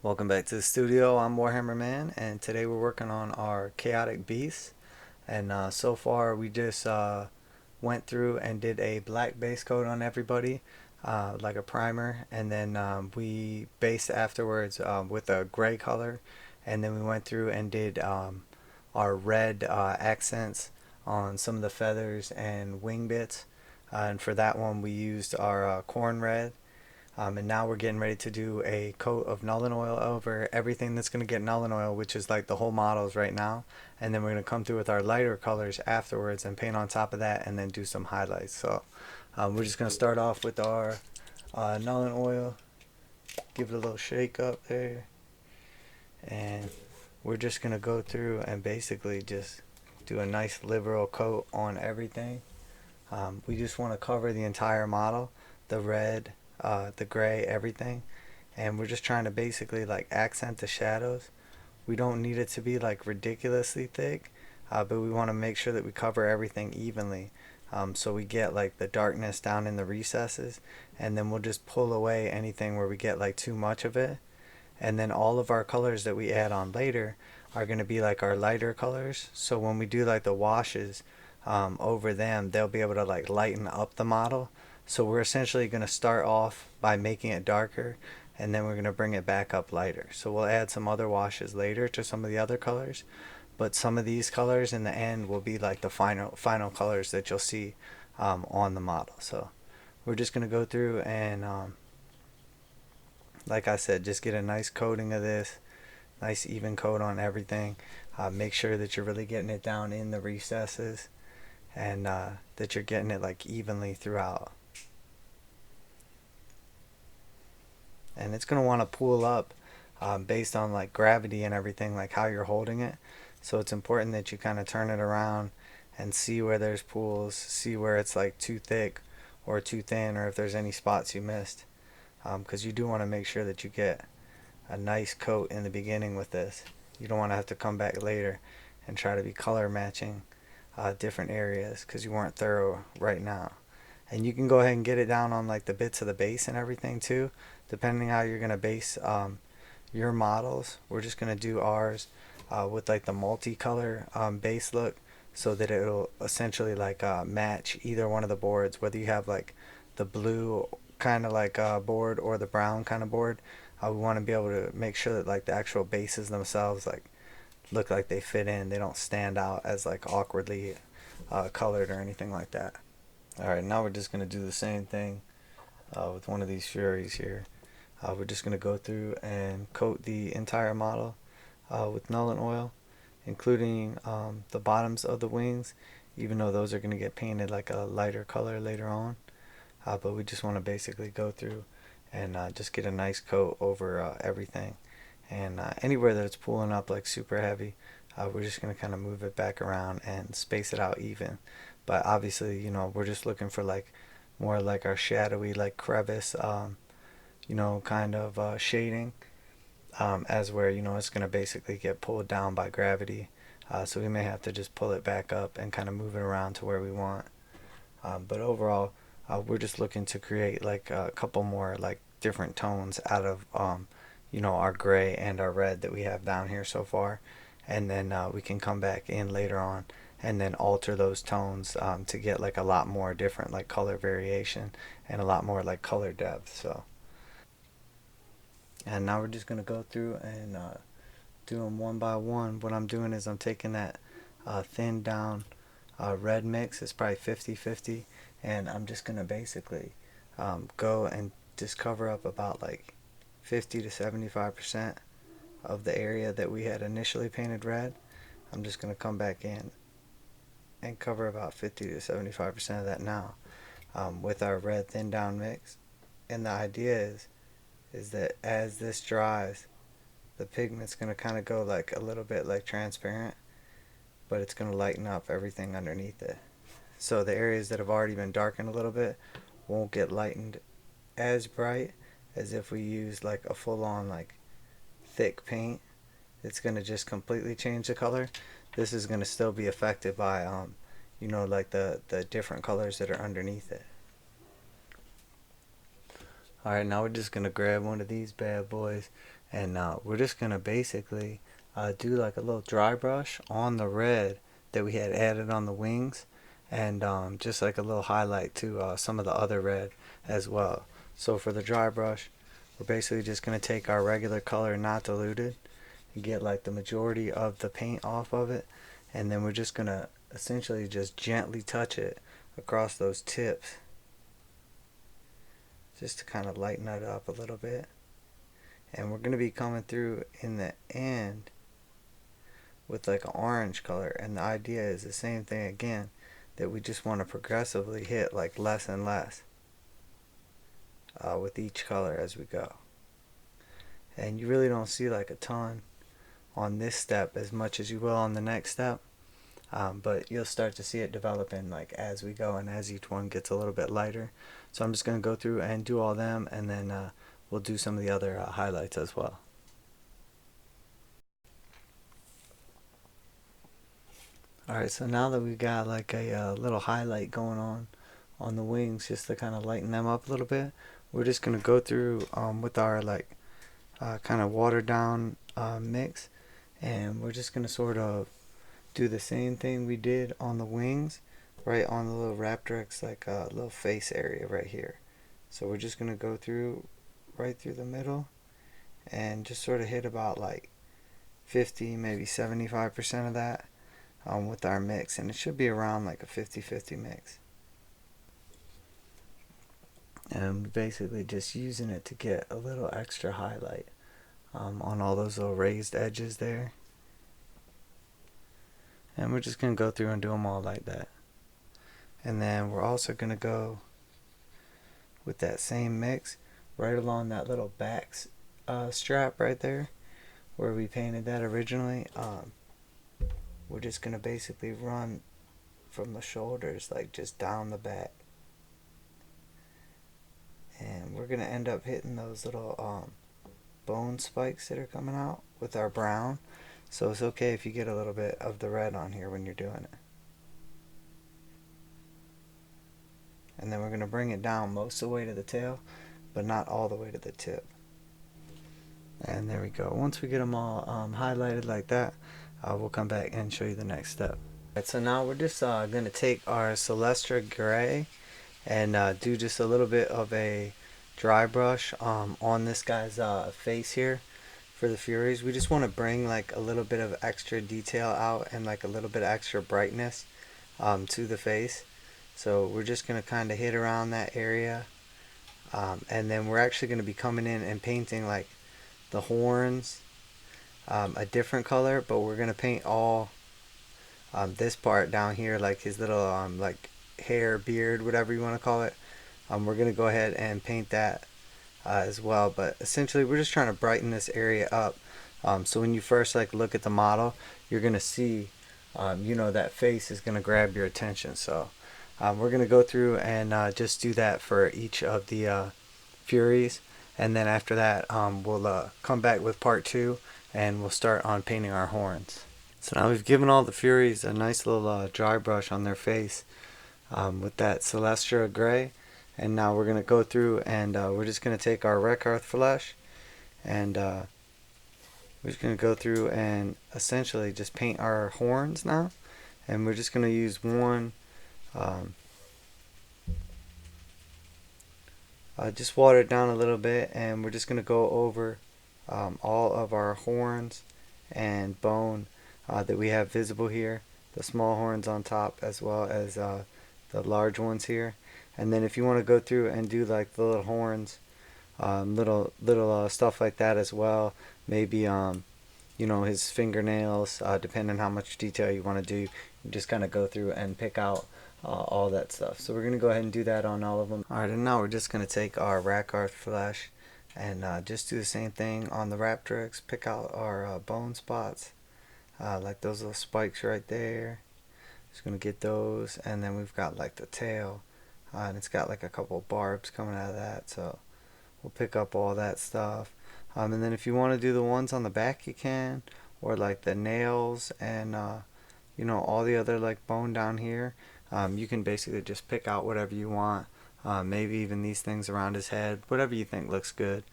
Welcome back to the studio. I'm Warhammer Man, and today we're working on our Chaotic Beasts. And so far, we just went through and did a black base coat on everybody, like a primer, and then we based afterwards with a gray color, and then we went through and did our red accents on some of the feathers and wing bits. And for that one, we used our corn red, and now we're getting ready to do a coat of Nuln Oil over everything that's going to get Nuln Oil, which is like the whole models right now. And then we're going to come through with our lighter colors afterwards and paint on top of that and then do some highlights. So we're just going to start off with our Nuln Oil, give it a little shake up there. And we're just going to go through and basically just do a nice liberal coat on everything. We just want to cover the entire model, the red, the gray, everything. And we're just trying to basically like accent the shadows. We don't need it to be like ridiculously thick, but we want to make sure that we cover everything evenly. So we get like the darkness down in the recesses, and then we'll just pull away anything where we get like too much of it. And then all of our colors that we add on later are going to be like our lighter colors. So when we do like the washes over them, they'll be able to like lighten up the model. So we're essentially going to start off by making it darker, and then we're going to bring it back up lighter. So we'll add some other washes later to some of the other colors, but some of these colors in the end will be like the final colors that you'll see on the model. So we're just going to go through and like I said, just get a nice coating of this, nice even coat on everything. Make sure that you're really getting it down in the recesses, and that you're getting it like evenly throughout. And it's going to want to pool up based on like gravity and everything, like how you're holding it. So it's important that you kind of turn it around and see where there's pools, see where it's like too thick or too thin, or if there's any spots you missed, because you do want to make sure that you get a nice coat in the beginning with this. You don't want to have to come back later and try to be color matching different areas because you weren't thorough right now. And you can go ahead and get it down on like the bits of the base and everything too, depending how you're gonna base your models. We're just gonna do ours with like the multicolor base look, so that it'll essentially like match either one of the boards, whether you have like the blue kind of like board or the brown kind of board. We want to be able to make sure that like the actual bases themselves like look like they fit in. They don't stand out as like awkwardly colored or anything like that. Alright, now we're just going to do the same thing with one of these Furies here. We're just going to go through and coat the entire model with Noland Oil, including the bottoms of the wings, even though those are going to get painted like a lighter color later on. But we just want to basically go through and just get a nice coat over everything. And anywhere that it's pulling up like super heavy, we're just going to kind of move it back around and space it out even. But obviously, we're just looking for like more like our shadowy like crevice, kind of shading, as where it's going to basically get pulled down by gravity. So we may have to just pull it back up and kind of move it around to where we want. But overall, we're just looking to create like a couple more like different tones out of our gray and our red that we have down here so far, and then we can come back in later on and then alter those tones to get like a lot more different like color variation and a lot more like color depth. So, and now we're just gonna go through and do them one by one. What I'm doing is I'm taking that thin down red mix. It's probably 50-50, and I'm just gonna basically go and just cover up about like 50 to 75% of the area that we had initially painted red. I'm just gonna come back in and cover about 50 to 75% of that now with our red thin down mix. And the idea is that as this dries, the pigment's gonna kind of go like a little bit like transparent, but it's gonna lighten up everything underneath it. So the areas that have already been darkened a little bit won't get lightened as bright as if we use like a full on like thick paint. It's gonna just completely change the color. This is gonna still be affected by like the different colors that are underneath it. Alright, now we're just gonna grab one of these bad boys And we're just going to basically do like a little dry brush on the red that we had added on the wings, and just like a little highlight to some of the other red as well. So for the dry brush, we're basically just going to take our regular color, not diluted, and get like the majority of the paint off of it, and then we're just going to essentially just gently touch it across those tips just to kind of lighten it up a little bit. And we're going to be coming through in the end with like an orange color, and the idea is the same thing again, that we just want to progressively hit like less and less with each color as we go. And you really don't see like a ton on this step as much as you will on the next step, but you'll start to see it developing like as we go and as each one gets a little bit lighter. So I'm just going to go through and do all them, and then we'll do some of the other highlights as well. Alright, so now that we got like a little highlight going on the wings, just to kind of lighten them up a little bit, we're just going to go through with our like kind of watered down mix, and we're just going to sort of do the same thing we did on the wings, right on the little Raptoryx, like little face area right here. So we're just going to go through right through the middle and just sort of hit about like 50, maybe 75% of that with our mix, and it should be around like a 50-50 mix. And basically just using it to get a little extra highlight on all those little raised edges there. And we're just going to go through and do them all like that. And then we're also going to go with that same mix right along that little back strap right there where we painted that originally. We're just going to basically run from the shoulders like just down the back. And we're going to end up hitting those little bone spikes that are coming out with our brown. So it's okay if you get a little bit of the red on here when you're doing it. And then we're going to bring it down most of the way to the tail, but not all the way to the tip. And there we go. Once we get them all highlighted like that, we'll come back and show you the next step. Alright, so now we're just going to take our Celestra gray and do just a little bit of a dry brush on this guy's face here for the Furies. We just want to bring like a little bit of extra detail out and like a little bit of extra brightness to the face. So we're just going to kind of hit around that area, and then we're actually going to be coming in and painting like the horns a different color, but we're going to paint all this part down here, like his little like hair, beard, whatever you want to call it. We're going to go ahead and paint that as well, but essentially we're just trying to brighten this area up, so when you first like look at the model, you're going to see you know, that face is going to grab your attention. So we're going to go through and just do that for each of the Furies, and then after that we'll come back with part 2 and we'll start on painting our horns. So now we've given all the Furies a nice little dry brush on their face with that Celestra gray, and now we're going to go through and we're just going to take our Rakarth flesh, and we're just going to go through and essentially just paint our horns now. And we're just going to use one just water it down a little bit, and we're just going to go over all of our horns and bone that we have visible here, the small horns on top as well as the large ones here. And then if you want to go through and do like the little horns, little stuff like that as well, maybe you know, his fingernails, depending on how much detail you want to do, you just kind of go through and pick out all that stuff. So we're going to go ahead and do that on all of them. Alright, and now we're just going to take our Rakarth flesh and just do the same thing on the Raptoryx. Pick out our bone spots, like those little spikes right there. Just going to get those, and then we've got like the tail, and it's got like a couple barbs coming out of that, so we'll pick up all that stuff. And then if you want to do the ones on the back, you can, or like the nails and you know, all the other like bone down here. You can basically just pick out whatever you want, maybe even these things around his head, whatever you think looks good.